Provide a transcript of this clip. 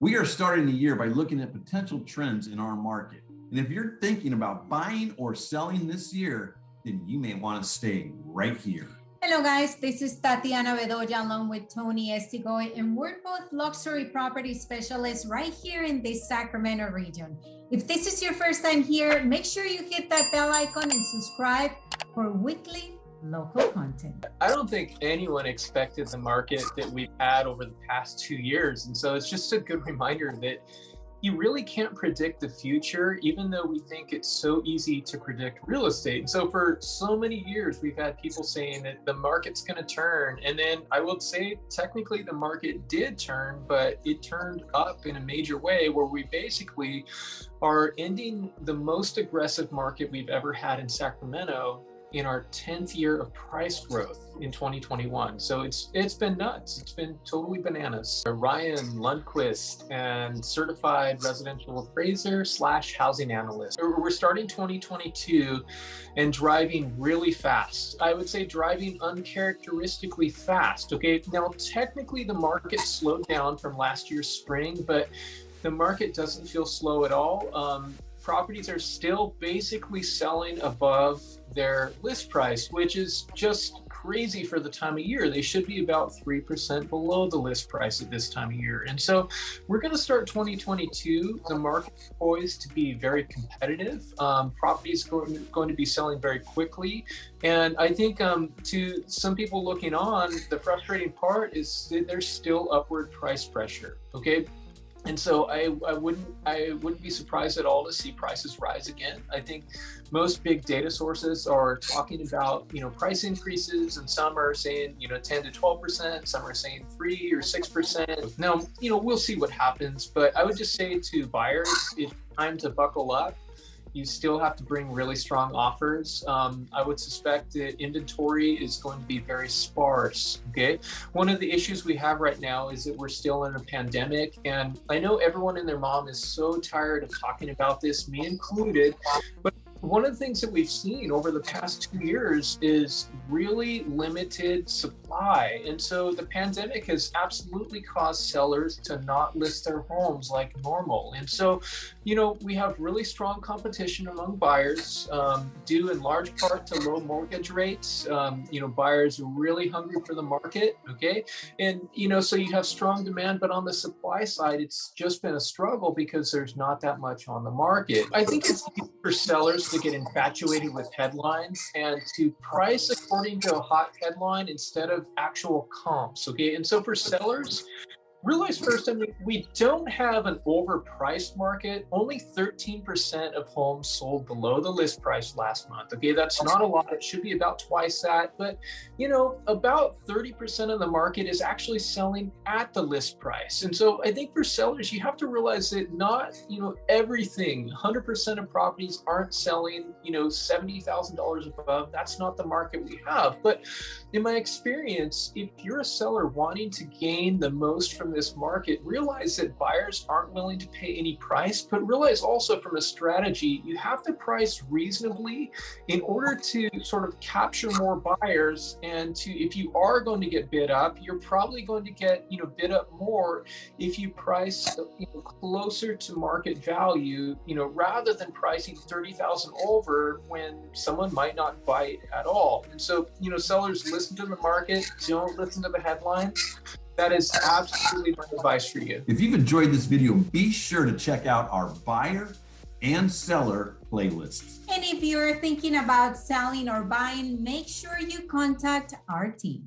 We are starting the year by looking at potential trends in our market. And if you're thinking about buying or selling this year, then you may want to stay right here. Hello guys, this is Tatiana Bedoya along with Tony Estigoy, and we're both luxury property specialists right here in the Sacramento region. If this is your first time here, make sure you hit that bell icon and subscribe for weekly local content. I don't think anyone expected the market that we've had over the past 2 years. And so it's just a good reminder that you really can't predict the future, even though we think it's so easy to predict real estate. And so for so many years, we've had people saying that the market's going to turn. And then I would say technically the market did turn, but it turned up in a major way where we basically are ending the most aggressive market we've ever had in Sacramento in our 10th year of price growth in 2021. So it's been nuts. It's been totally bananas. Ryan Lundquist and certified residential appraiser / housing analyst. We're starting 2022 and driving really fast. I would say driving uncharacteristically fast. Okay, now technically the market slowed down from last year's spring, but the market doesn't feel slow at all. Properties are still basically selling above their list price, which is just crazy for the time of year. They should be about 3% below the list price at this time of year. And so we're going to start 2022. The market's poised to be very competitive. Properties going to be selling very quickly. And I think to some people looking on, the frustrating part is that there's still upward price pressure. Okay. And so I wouldn't be surprised at all to see prices rise again. I think most big data sources are talking about, price increases, and some are saying, 10 to 12%, some are saying 3 or 6%. Now, we'll see what happens, but I would just say to buyers, it's time to buckle up. You still have to bring really strong offers. I would suspect that inventory is going to be very sparse, okay? One of the issues we have right now is that we're still in a pandemic, and I know everyone and their mom is so tired of talking about this, me included, but one of the things that we've seen over the past 2 years is really limited supply. And so the pandemic has absolutely caused sellers to not list their homes like normal. And so, we have really strong competition among buyers, due in large part to low mortgage rates. Buyers are really hungry for the market, okay? And, so you have strong demand, but on the supply side, it's just been a struggle because there's not that much on the market. I think it's easy for sellers to get infatuated with headlines and to price according to a hot headline instead of actual comps, okay? And so for sellers, realize first, we don't have an overpriced market. Only 13% of homes sold below the list price last month. Okay, that's not a lot. It should be about twice that. But, about 30% of the market is actually selling at the list price. And so I think for sellers, you have to realize that not, everything, 100% of properties aren't selling, $70,000 above. That's not the market we have. But in my experience, if you're a seller wanting to gain the most from this market, realize that buyers aren't willing to pay any price, but realize also from a strategy, you have to price reasonably in order to sort of capture more buyers. And if you are going to get bid up, you're probably going to get, bid up more if you price, closer to market value, rather than pricing 30,000 over when someone might not buy it at all. And so, sellers, listen to the market, don't listen to the headlines. That is absolutely my advice for you. If you've enjoyed this video, be sure to check out our buyer and seller playlists. And if you're thinking about selling or buying, make sure you contact our team.